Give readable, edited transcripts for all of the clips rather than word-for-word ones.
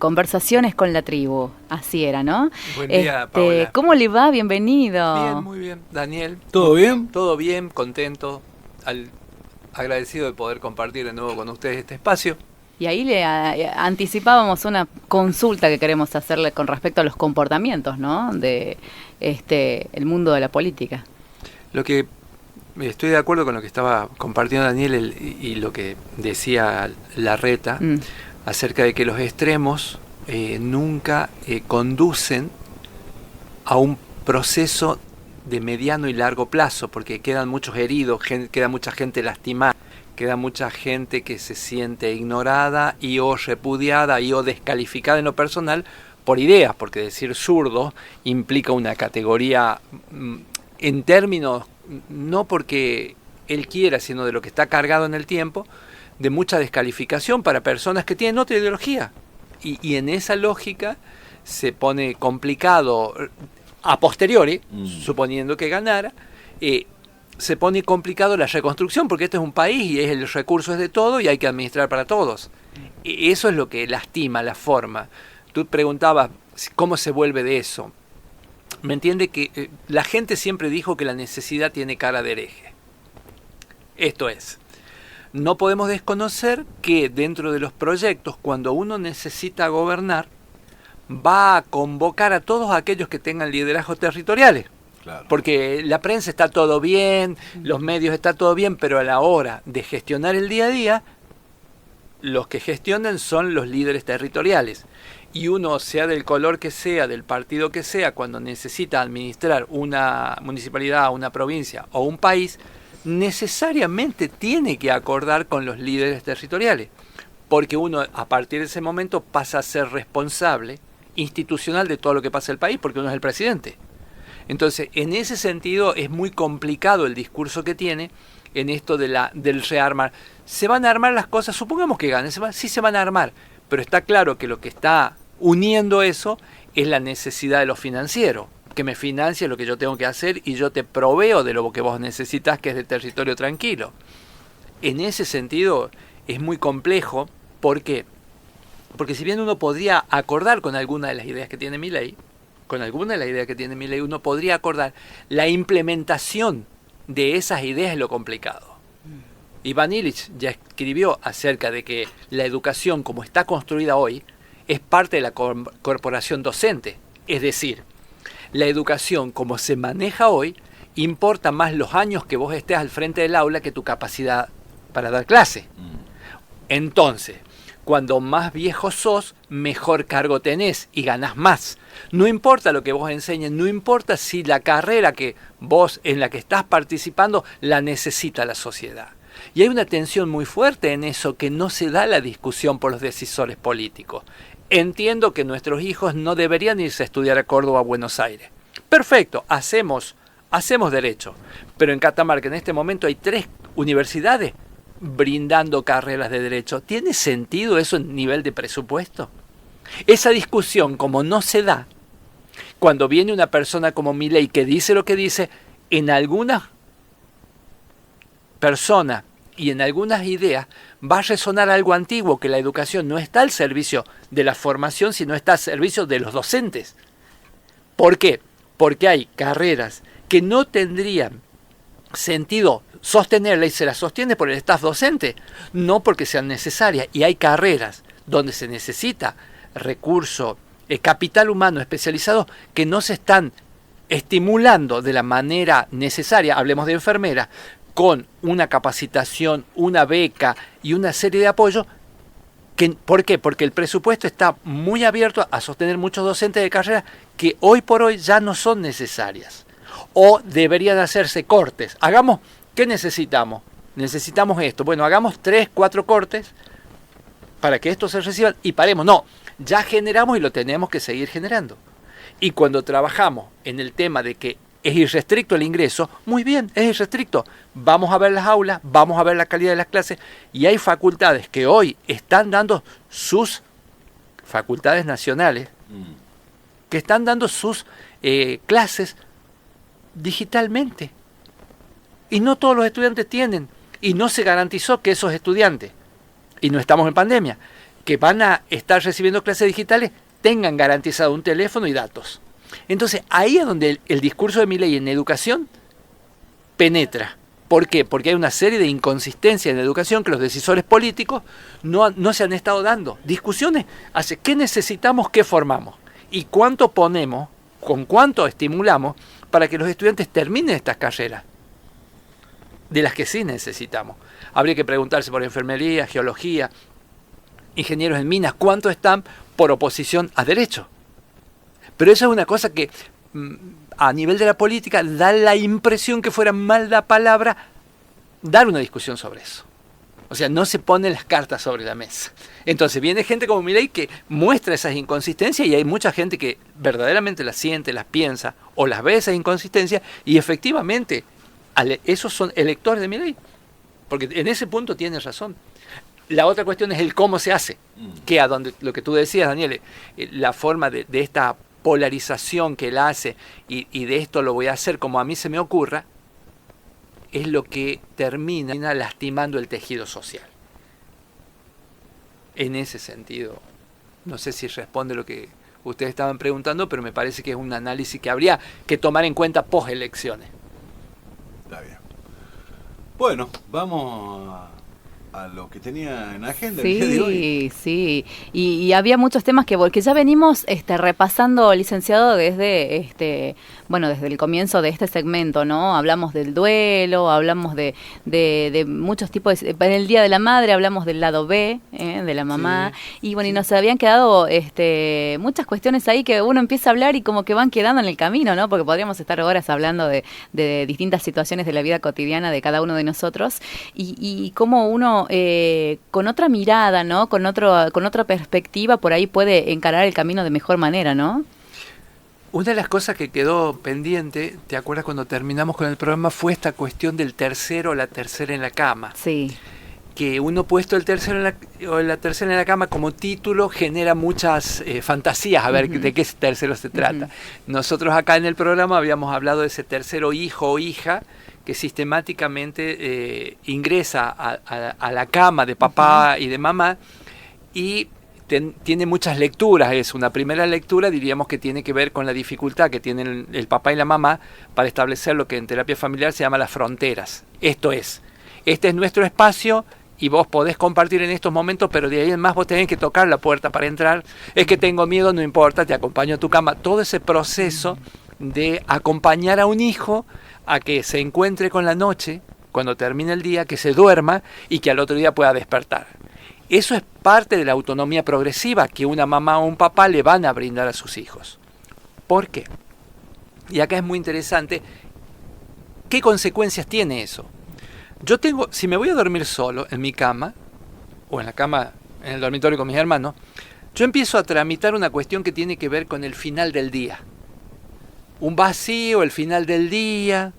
Conversaciones con la tribu, así era, ¿no? Buen día, Paola. ¿Cómo le va? Bienvenido. Bien, muy bien. Daniel. ¿Todo bien? Todo bien, contento, agradecido de poder compartir de nuevo con ustedes este espacio. Y ahí le anticipábamos una consulta que queremos hacerle con respecto a los comportamientos, ¿no? De el mundo de la política. Lo que estoy de acuerdo con lo que estaba compartiendo Daniel y lo que decía Larreta. Acerca de que los extremos nunca conducen a un proceso de mediano y largo plazo, porque quedan muchos heridos, queda mucha gente lastimada, queda mucha gente que se siente ignorada y o repudiada y o descalificada en lo personal por ideas, porque decir zurdo implica una categoría en términos, no porque él quiera, sino de lo que está cargado en el tiempo, de mucha descalificación para personas que tienen otra ideología. Y en esa lógica se pone complicado, a posteriori, suponiendo que ganara, se pone complicado la reconstrucción, porque este es un país y el recurso es de todo y hay que administrar para todos. Eso es lo que lastima la forma. Tú preguntabas cómo se vuelve de eso. Me entiende que la gente siempre dijo que la necesidad tiene cara de hereje. Esto es, no podemos desconocer que dentro de los proyectos, cuando uno necesita gobernar, va a convocar a todos aquellos que tengan liderazgos territoriales. Claro. Porque la prensa está todo bien, los medios está todo bien, pero a la hora de gestionar el día a día, los que gestionan son los líderes territoriales. Y uno, sea del color que sea, del partido que sea, cuando necesita administrar una municipalidad, una provincia o un país, necesariamente tiene que acordar con los líderes territoriales, porque uno a partir de ese momento pasa a ser responsable institucional de todo lo que pasa en el país, porque uno es el presidente. Entonces, en ese sentido es muy complicado el discurso que tiene en esto del rearmar. ¿Se van a armar las cosas? Supongamos que ganen, sí se van a armar, pero está claro que lo que está uniendo eso es la necesidad de lo financiero, que me financie lo que yo tengo que hacer y yo te proveo de lo que vos necesitas, que es de territorio tranquilo. En ese sentido es muy complejo. ¿Por qué? Porque si bien uno podría acordar con alguna de las ideas que tiene Milei, uno podría acordar, la implementación de esas ideas es lo complicado. Iván Illich ya escribió acerca de que la educación como está construida hoy es parte de la corporación docente, es decir, la educación, como se maneja hoy, importa más los años que vos estés al frente del aula que tu capacidad para dar clase. Entonces, cuando más viejo sos, mejor cargo tenés y ganás más. No importa lo que vos enseñes, no importa si la carrera que vos en la que estás participando la necesita la sociedad. Y hay una tensión muy fuerte en eso que no se da la discusión por los decisores políticos. Entiendo que nuestros hijos no deberían irse a estudiar a Córdoba o a Buenos Aires. Perfecto, hacemos derecho. Pero en Catamarca en este momento hay 3 universidades brindando carreras de derecho. ¿Tiene sentido eso en nivel de presupuesto? Esa discusión, como no se da, cuando viene una persona como Milei que dice lo que dice, en algunas personas y en algunas ideas va a resonar algo antiguo, que la educación no está al servicio de la formación, sino está al servicio de los docentes. ¿Por qué? Porque hay carreras que no tendrían sentido sostenerla y se las sostiene por el staff docente, no porque sean necesarias. Y hay carreras donde se necesita recurso, capital humano especializado que no se están estimulando de la manera necesaria. Hablemos de enfermeras, con una capacitación, una beca y una serie de apoyos. ¿Por qué? Porque el presupuesto está muy abierto a sostener muchos docentes de carrera que hoy por hoy ya no son necesarias. O deberían hacerse cortes. ¿Qué necesitamos? Necesitamos esto. Bueno, hagamos 3, 4 cortes para que esto se reciba y paremos. No, ya generamos y lo tenemos que seguir generando. Y cuando trabajamos en el tema de que es irrestricto el ingreso, muy bien, es irrestricto. Vamos a ver las aulas, vamos a ver la calidad de las clases, y hay facultades que hoy están dando sus facultades nacionales, que están dando sus clases digitalmente. Y no todos los estudiantes tienen, y no se garantizó que esos estudiantes, y no estamos en pandemia, que van a estar recibiendo clases digitales tengan garantizado un teléfono y datos. Entonces, ahí es donde el discurso de Milei en educación penetra. ¿Por qué? Porque hay una serie de inconsistencias en la educación que los decisores políticos no se han estado dando. Discusiones hacia qué necesitamos, qué formamos y cuánto ponemos, con cuánto estimulamos para que los estudiantes terminen estas carreras, de las que sí necesitamos. Habría que preguntarse por enfermería, geología, ingenieros en minas, cuánto están por oposición a derecho. Pero eso es una cosa que a nivel de la política da la impresión que fuera mal la palabra dar una discusión sobre eso. O sea, no se ponen las cartas sobre la mesa. Entonces viene gente como Milei que muestra esas inconsistencias y hay mucha gente que verdaderamente las siente, las piensa o las ve esas inconsistencias y efectivamente esos son electores de Milei. Porque en ese punto tiene razón. La otra cuestión es el cómo se hace. Que a donde lo que tú decías, Daniel, la forma de esta polarización que él hace y de esto lo voy a hacer como a mí se me ocurra, es lo que termina lastimando el tejido social. En ese sentido, no sé si responde lo que ustedes estaban preguntando, pero me parece que es un análisis que habría que tomar en cuenta post elecciones. Está bien. Bueno, vamos a lo que tenía en agenda el día de hoy. Sí. Y había muchos temas que ya venimos repasando, licenciado, desde desde el comienzo de este segmento, ¿no? Hablamos del duelo, hablamos de muchos tipos en el Día de la Madre hablamos del lado B, de la mamá, y bueno, y nos habían quedado muchas cuestiones ahí que uno empieza a hablar y como que van quedando en el camino, ¿no? Porque podríamos estar horas hablando de distintas situaciones de la vida cotidiana de cada uno de nosotros y cómo uno con otra mirada, ¿no? Con otra perspectiva por ahí puede encarar el camino de mejor manera, ¿no? Una de las cosas que quedó pendiente, ¿te acuerdas cuando terminamos con el programa? Fue esta cuestión del tercero o la tercera en la cama. Sí. Que uno puesto el tercero o la tercera en la cama como título genera muchas fantasías a ver de qué tercero se trata. Nosotros acá en el programa habíamos hablado de ese tercero hijo o hija que sistemáticamente ingresa a la cama de papá y de mamá y tiene muchas lecturas. Es una primera lectura, diríamos que tiene que ver con la dificultad que tienen el papá y la mamá para establecer lo que en terapia familiar se llama las fronteras. Esto es, este es nuestro espacio y vos podés compartir en estos momentos, pero de ahí en más vos tenés que tocar la puerta para entrar. Es que tengo miedo, no importa, te acompaño a tu cama. Todo ese proceso de acompañar a un hijo a que se encuentre con la noche, cuando termine el día, que se duerma y que al otro día pueda despertar. Eso es parte de la autonomía progresiva que una mamá o un papá le van a brindar a sus hijos. ¿Por qué? Y acá es muy interesante, ¿qué consecuencias tiene eso? Yo tengo, si me voy a dormir solo en mi cama, o en la cama, en el dormitorio con mis hermanos, yo empiezo a tramitar una cuestión que tiene que ver con el final del día. Un vacío, el final del día,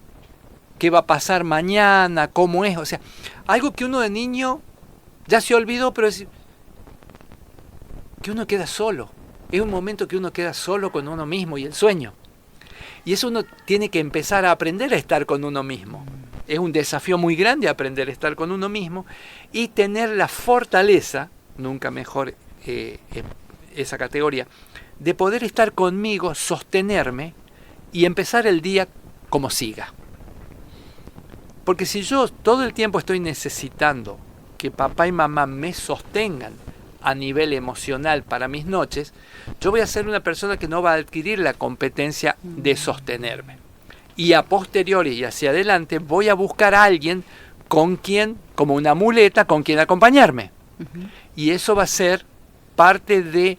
qué va a pasar mañana, cómo es, o sea, algo que uno de niño ya se olvidó, pero es que uno queda solo. Es un momento que uno queda solo con uno mismo y el sueño. Y eso uno tiene que empezar a aprender a estar con uno mismo. Es un desafío muy grande aprender a estar con uno mismo y tener la fortaleza, nunca mejor esa categoría, de poder estar conmigo, sostenerme y empezar el día como siga. Porque si yo todo el tiempo estoy necesitando que papá y mamá me sostengan a nivel emocional para mis noches, yo voy a ser una persona que no va a adquirir la competencia de sostenerme. Y a posteriori y hacia adelante voy a buscar a alguien con quien, como una muleta, con quien acompañarme. Y eso va a ser parte de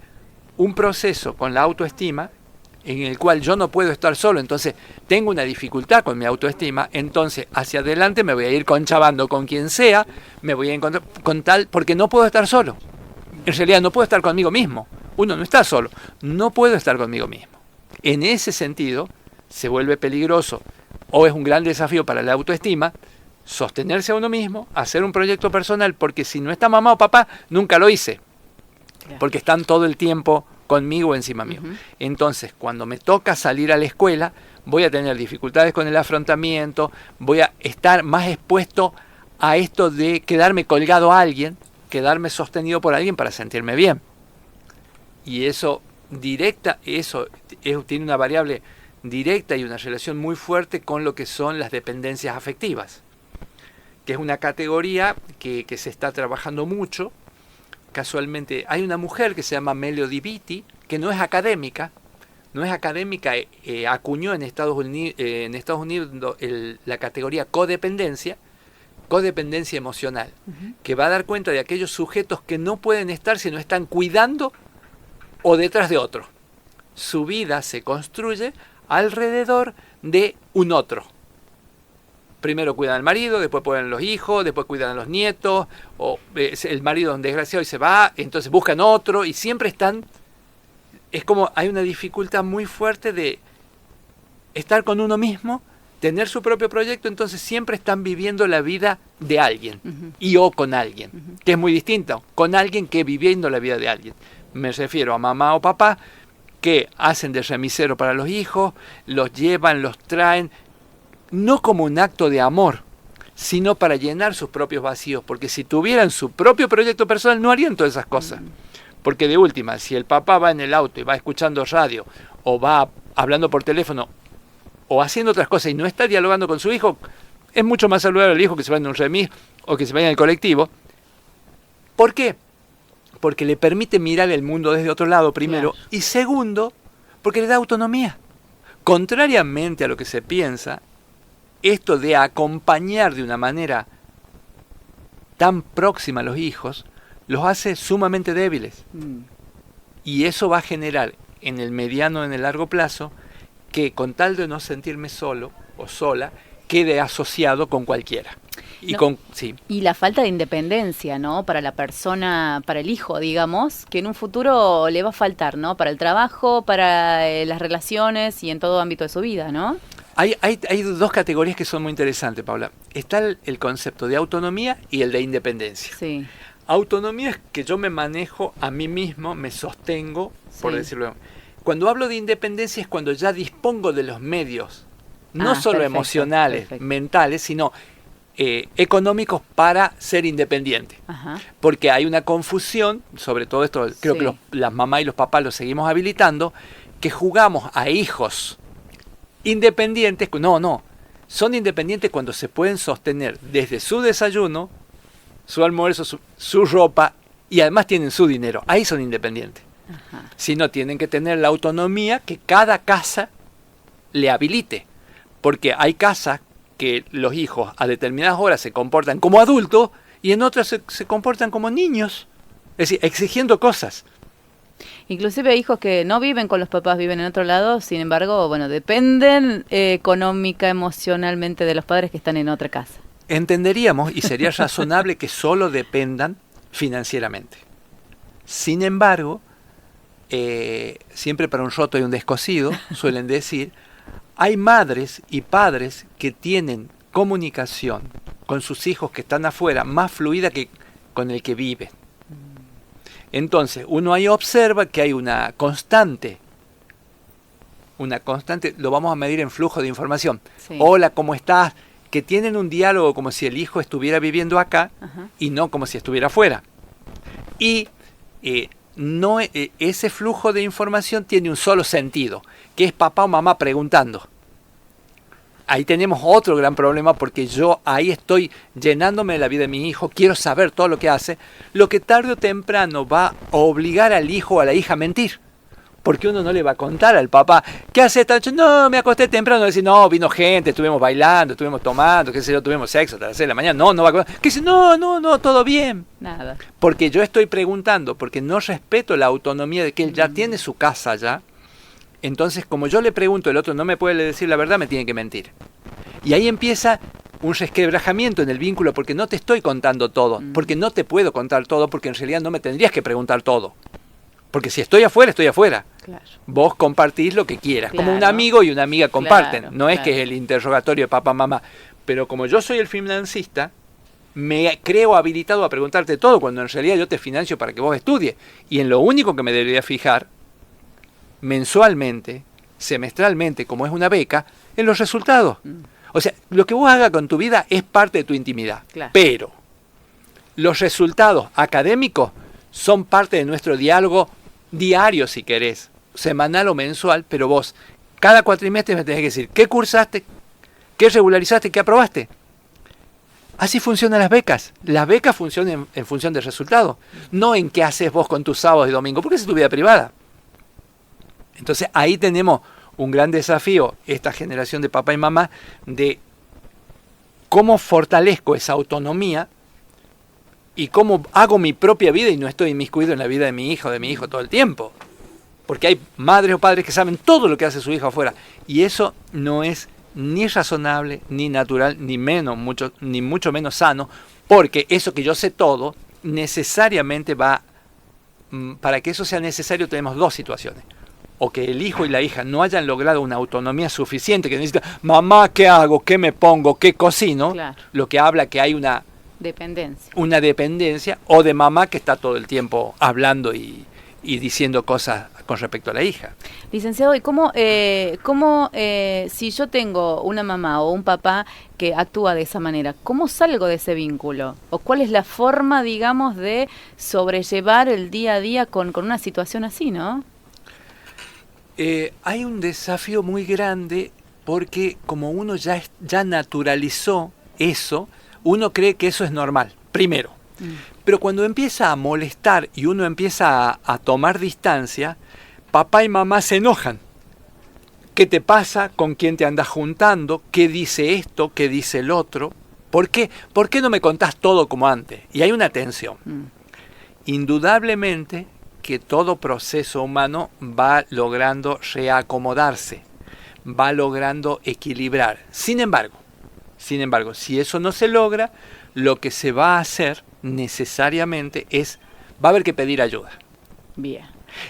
un proceso con la autoestima en el cual yo no puedo estar solo, entonces tengo una dificultad con mi autoestima, entonces hacia adelante me voy a ir conchabando con quien sea, me voy a encontrar con tal, porque no puedo estar solo. En realidad no puedo estar conmigo mismo. Uno no está solo, no puedo estar conmigo mismo. En ese sentido, se vuelve peligroso o es un gran desafío para la autoestima sostenerse a uno mismo, hacer un proyecto personal, porque si no está mamá o papá, nunca lo hice, porque están todo el tiempo conmigo encima mío. Entonces, cuando me toca salir a la escuela, voy a tener dificultades con el afrontamiento, voy a estar más expuesto a esto de quedarme colgado a alguien, quedarme sostenido por alguien para sentirme bien. Y eso tiene una variable directa y una relación muy fuerte con lo que son las dependencias afectivas, que es una categoría que se está trabajando mucho. Casualmente hay una mujer que se llama Melody Beattie, que no es académica, acuñó en Estados Unidos la categoría codependencia emocional, que va a dar cuenta de aquellos sujetos que no pueden estar si no están cuidando o detrás de otro. Su vida se construye alrededor de un otro. Primero cuidan al marido, después cuidan a los hijos, después cuidan a los nietos, o el marido es un desgraciado y se va, entonces buscan otro y siempre están... Es como hay una dificultad muy fuerte de estar con uno mismo, tener su propio proyecto, entonces siempre están viviendo la vida de alguien y o con alguien, que es muy distinto, con alguien que viviendo la vida de alguien. Me refiero a mamá o papá que hacen de remisero para los hijos, los llevan, los traen, no como un acto de amor, sino para llenar sus propios vacíos, porque si tuvieran su propio proyecto personal no harían todas esas cosas. Porque de última, si el papá va en el auto y va escuchando radio, o va hablando por teléfono, o haciendo otras cosas y no está dialogando con su hijo, es mucho más saludable el hijo que se vaya en un remis o que se vaya en el colectivo. ¿Por qué? Porque le permite mirar el mundo desde otro lado, primero, claro. Y segundo, porque le da autonomía. Contrariamente a lo que se piensa, esto de acompañar de una manera tan próxima a los hijos, los hace sumamente débiles. Y eso va a generar en el mediano, en el largo plazo, que con tal de no sentirme solo o sola, quede asociado con cualquiera. Y, sí. Y la falta de independencia, ¿no? Para la persona, para el hijo, digamos, que en un futuro le va a faltar, ¿no? Para el trabajo, para las relaciones y en todo ámbito de su vida, ¿no? Hay dos categorías que son muy interesantes, Paula. Está el concepto de autonomía y el de independencia. Sí. Autonomía es que yo me manejo a mí mismo, me sostengo, por decirlo. Cuando hablo de independencia es cuando ya dispongo de los medios, no solo emocionales, mentales, sino económicos para ser independiente. Porque hay una confusión, sobre todo esto, creo que las mamás y los papás lo seguimos habilitando, que jugamos a hijos independientes. No, son independientes cuando se pueden sostener desde su desayuno, su almuerzo, su ropa, y además tienen su dinero. Ahí son independientes. Si no, tienen que tener la autonomía que cada casa le habilite. Porque hay casas que los hijos a determinadas horas se comportan como adultos y en otras se comportan como niños. Es decir, exigiendo cosas. Inclusive hay hijos que no viven con los papás, viven en otro lado, sin embargo, bueno, dependen económica, emocionalmente de los padres que están en otra casa. Entenderíamos y sería razonable que solo dependan financieramente. Sin embargo, siempre para un roto y un descosido, suelen decir, hay madres y padres que tienen comunicación con sus hijos que están afuera más fluida que con el que vive. Entonces, uno ahí observa que hay una constante, lo vamos a medir en flujo de información. Sí. Hola, ¿cómo estás? Que tienen un diálogo como si el hijo estuviera viviendo acá y no como si estuviera afuera. Y ese flujo de información tiene un solo sentido, que es papá o mamá preguntando. Ahí tenemos otro gran problema porque yo ahí estoy llenándome de la vida de mi hijo, quiero saber todo lo que hace, lo que tarde o temprano va a obligar al hijo o a la hija a mentir. Porque uno no le va a contar al papá, ¿qué hace esta noche? No, me acosté temprano. Decir, no, vino gente, estuvimos bailando, estuvimos tomando, qué sé yo, tuvimos sexo hasta las 6 de la mañana. No va a contar. ¿Qué dice? No, todo bien. Nada. Porque yo estoy preguntando, porque no respeto la autonomía de que él ya tiene su casa ya. Entonces, como yo le pregunto, el otro no me puede decir la verdad, me tiene que mentir. Y ahí empieza un resquebrajamiento en el vínculo, porque no te estoy contando todo, porque no te puedo contar todo, porque en realidad no me tendrías que preguntar todo. Porque si estoy afuera, estoy afuera. Claro. Vos compartís lo que quieras, como un amigo y una amiga comparten. No es que es el interrogatorio de papá, mamá. Pero como yo soy el financista, me creo habilitado a preguntarte todo, cuando en realidad yo te financio para que vos estudies. Y en lo único que me debería fijar, mensualmente, semestralmente, como es una beca, en los resultados. O sea, lo que vos hagas con tu vida es parte de tu intimidad. Claro. Pero Los resultados académicos son parte de nuestro diálogo diario, si querés, semanal o mensual, pero vos cada cuatrimestre me tenés que decir qué cursaste, qué regularizaste, qué aprobaste. Así funcionan las becas. Las becas funcionan en función del resultado, no en qué haces vos con tus sábados y domingos, porque esa es tu vida privada. Entonces ahí tenemos un gran desafío, esta generación de papá y mamá, de cómo fortalezco esa autonomía y cómo hago mi propia vida y no estoy inmiscuido en la vida de mi hija o de mi hijo todo el tiempo. Porque hay madres o padres que saben todo lo que hace su hija afuera. Y eso no es ni razonable, ni natural, ni mucho menos sano, porque eso que yo sé todo, necesariamente para que eso sea necesario tenemos dos situaciones. O que el hijo y la hija no hayan logrado una autonomía suficiente, que necesitan, mamá, ¿qué hago? ¿Qué me pongo? ¿Qué cocino? Claro. Lo que habla que hay una dependencia, o de mamá que está todo el tiempo hablando y diciendo cosas con respecto a la hija. Licenciado, ¿y cómo si yo tengo una mamá o un papá que actúa de esa manera, cómo salgo de ese vínculo? ¿O cuál es la forma, digamos, de sobrellevar el día a día con una situación así, no? Hay un desafío muy grande porque como uno ya naturalizó eso, uno cree que eso es normal, primero. Pero cuando empieza a molestar y uno empieza a tomar distancia, papá y mamá se enojan. ¿Qué te pasa? ¿Con quién te andas juntando? ¿Qué dice esto? ¿Qué dice el otro? ¿Por qué no me contás todo como antes? Y hay una tensión. Indudablemente que todo proceso humano va logrando reacomodarse, va logrando equilibrar. Sin embargo, si eso no se logra, lo que se va a hacer necesariamente va a haber que pedir ayuda. Bien.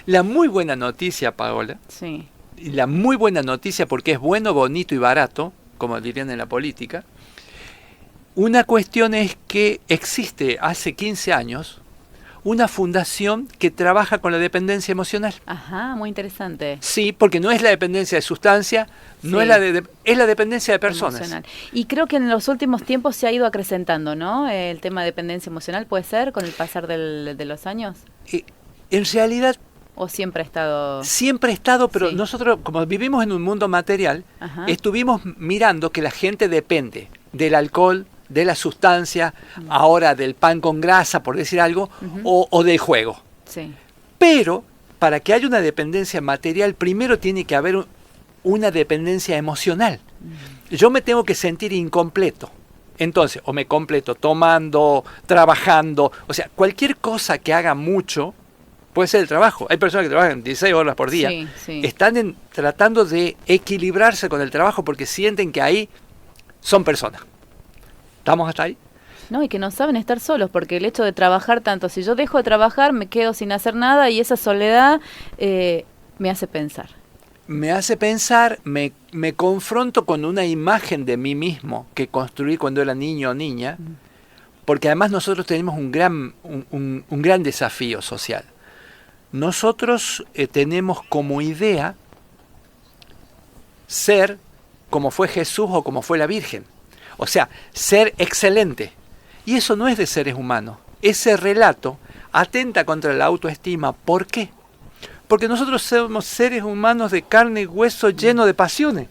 La muy buena noticia, Paola, sí. La muy buena noticia porque es bueno, bonito y barato, como dirían en la política, una cuestión es que existe hace 15 años una fundación que trabaja con la dependencia emocional. Ajá, muy interesante. Sí, porque no es la dependencia de sustancia, no sí. es la dependencia de personas. Emocional. Y creo que en los últimos tiempos se ha ido acrecentando, ¿no? El tema de dependencia emocional, ¿puede ser, con el pasar de los años? En realidad... ¿O siempre ha estado...? Siempre ha estado, pero sí. Nosotros, como vivimos en un mundo material, estuvimos mirando que la gente depende del alcohol, de la sustancia, ahora del pan con grasa, por decir algo, o del juego. Sí. Pero, para que haya una dependencia material, primero tiene que haber una dependencia emocional. Yo me tengo que sentir incompleto. Entonces, o me completo tomando, trabajando, o sea, cualquier cosa que haga mucho, puede ser el trabajo. Hay personas que trabajan 16 horas por día, están tratando de equilibrarse con el trabajo porque sienten que ahí son personas. ¿Estamos hasta ahí? No, y que no saben estar solos, porque el hecho de trabajar tanto, si yo dejo de trabajar, me quedo sin hacer nada y esa soledad me hace pensar. Me hace pensar, me confronto con una imagen de mí mismo que construí cuando era niño o niña, porque además nosotros tenemos un gran desafío social. Nosotros tenemos como idea ser como fue Jesús o como fue la Virgen. O sea, ser excelente. Y eso no es de seres humanos. Ese relato atenta contra la autoestima. ¿Por qué? Porque nosotros somos seres humanos de carne y hueso llenos de pasiones.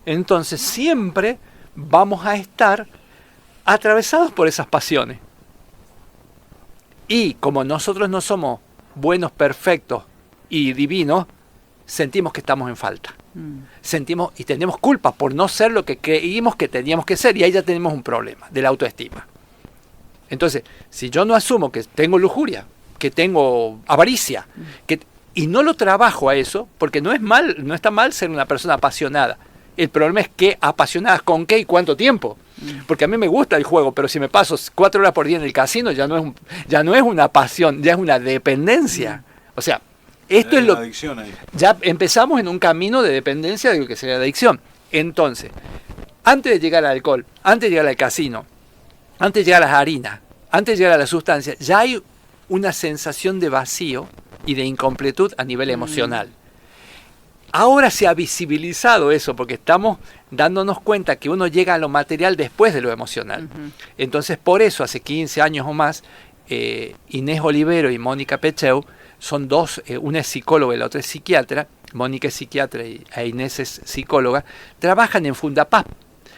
Entonces siempre vamos a estar atravesados por esas pasiones. Y como nosotros no somos buenos, perfectos y divinos, sentimos que estamos en falta. Sentimos y tenemos culpa por no ser lo que creímos que teníamos que ser, y ahí ya tenemos un problema de la autoestima. Entonces, si yo no asumo que tengo lujuria, que tengo avaricia, y no lo trabajo a eso, porque no está mal ser una persona apasionada. El problema es que apasionadas con qué y cuánto tiempo. Porque a mí me gusta el juego, pero si me paso 4 horas por día en el casino, ya no es una pasión, ya es una dependencia. O sea, esto es lo que ya empezamos en un camino de dependencia de lo que sería la adicción. Entonces, antes de llegar al alcohol, antes de llegar al casino, antes de llegar a las harinas, antes de llegar a la sustancia, ya hay una sensación de vacío y de incompletud a nivel emocional. Ahora se ha visibilizado eso porque estamos dándonos cuenta que uno llega a lo material después de lo emocional. Entonces, por eso, hace 15 años o más, Inés Olivero y Mónica Pecheu son dos, una es psicóloga y la otra es psiquiatra. Mónica es psiquiatra y Inés es psicóloga. Trabajan en Fundapaz.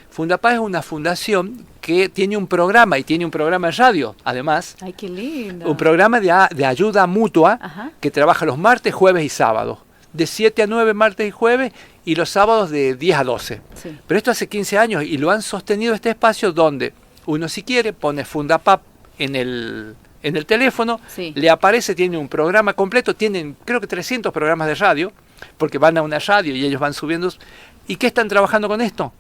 Fundapaz es una fundación que tiene un programa, y tiene un programa de radio, además. ¡Ay, qué lindo! Un programa de ayuda mutua. Ajá. Que trabaja los martes, jueves y sábados. De 7 a 9 martes y jueves, y los sábados de 10 a 12. Sí. Pero esto hace 15 años y lo han sostenido este espacio donde uno, si quiere, pone Fundapaz en el teléfono, Sí. le aparece, tiene un programa completo, tienen creo que 300 programas de radio, porque van a una radio y ellos van subiendo. ¿Y qué están trabajando con esto?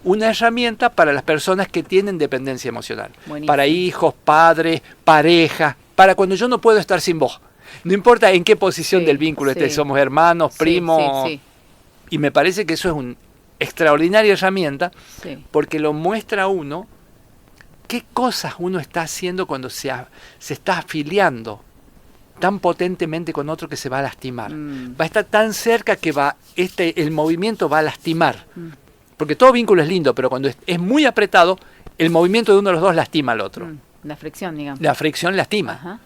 Una herramienta para las personas que tienen dependencia emocional. Buenísimo. Para hijos, padres, parejas, para cuando yo no puedo estar sin vos. No importa en qué posición Sí, del vínculo sí. estés, somos hermanos, Sí, primos. sí, Y me parece que eso es una extraordinaria herramienta, sí. porque lo muestra a uno qué cosas uno está haciendo cuando se está afiliando tan potentemente con otro que se va a lastimar. Va a estar tan cerca que el movimiento va a lastimar. Porque todo vínculo es lindo, pero cuando es muy apretado, el movimiento de uno de los dos lastima al otro. La fricción, digamos. La fricción lastima. Ajá.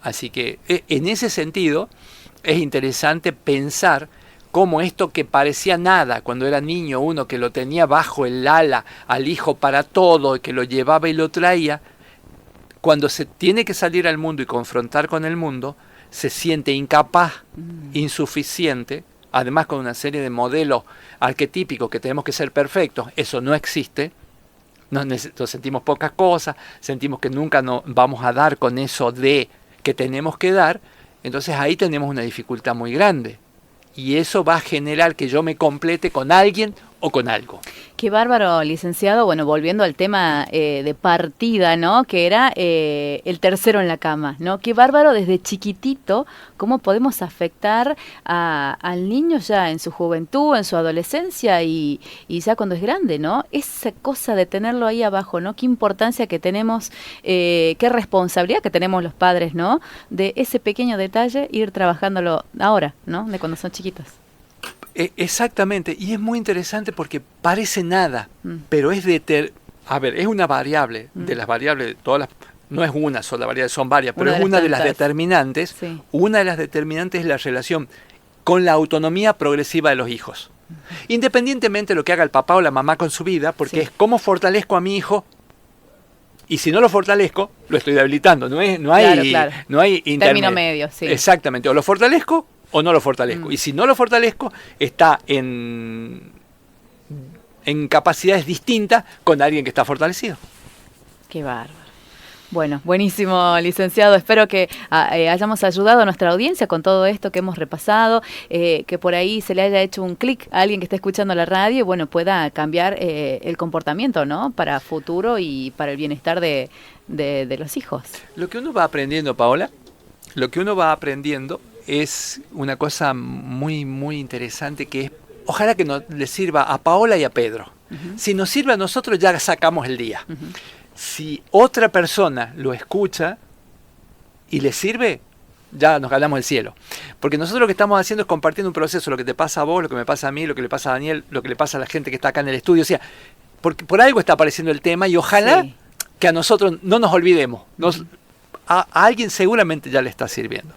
Así que en ese sentido es interesante pensar cómo esto que parecía nada cuando era niño, uno que lo tenía bajo el ala al hijo para todo, y que lo llevaba y lo traía, cuando se tiene que salir al mundo y confrontar con el mundo, se siente incapaz, insuficiente, además con una serie de modelos arquetípicos que tenemos que ser perfectos. Eso no existe. Nos sentimos pocas cosas, sentimos que nunca nos vamos a dar con eso de que tenemos que dar. Entonces ahí tenemos una dificultad muy grande. Y eso va a generar que yo me complete con alguien o con algo. Qué bárbaro, licenciado. Bueno, volviendo al tema de partida, ¿no? Que era el tercero en la cama, ¿no? Qué bárbaro desde chiquitito cómo podemos afectar al niño ya en su juventud, en su adolescencia y ya cuando es grande, ¿no? Esa cosa de tenerlo ahí abajo, ¿no? Qué importancia que tenemos, qué responsabilidad que tenemos los padres, ¿no? De ese pequeño detalle, ir trabajándolo ahora, ¿no? De cuando son chiquitos. Exactamente, y es muy interesante porque parece nada, pero es es una variable, de las variables, no es una sola variable, son varias, pero es una de las determinantes. Sí. Una de las determinantes es la relación con la autonomía progresiva de los hijos. Independientemente de lo que haga el papá o la mamá con su vida, porque es cómo fortalezco a mi hijo, y si no lo fortalezco, lo estoy debilitando, no hay término medio, sí. Exactamente, o lo fortalezco o no lo fortalezco. Y si no lo fortalezco, está en capacidades distintas con alguien que está fortalecido. Qué bárbaro. Bueno, buenísimo, licenciado. Espero que hayamos ayudado a nuestra audiencia con todo esto que hemos repasado, que por ahí se le haya hecho un clic a alguien que esté escuchando la radio y bueno, pueda cambiar el comportamiento, ¿no? Para futuro y para el bienestar de los hijos. Lo que uno va aprendiendo, Paola, es una cosa muy, muy interesante que es, ojalá que nos le sirva a Paola y a Pedro. Si nos sirve a nosotros, ya sacamos el día. Si otra persona lo escucha y le sirve, ya nos ganamos el cielo. Porque nosotros lo que estamos haciendo es compartiendo un proceso, lo que te pasa a vos, lo que me pasa a mí, lo que le pasa a Daniel, lo que le pasa a la gente que está acá en el estudio. O sea, porque por algo está apareciendo el tema y ojalá que a nosotros no nos olvidemos. A alguien seguramente ya le está sirviendo.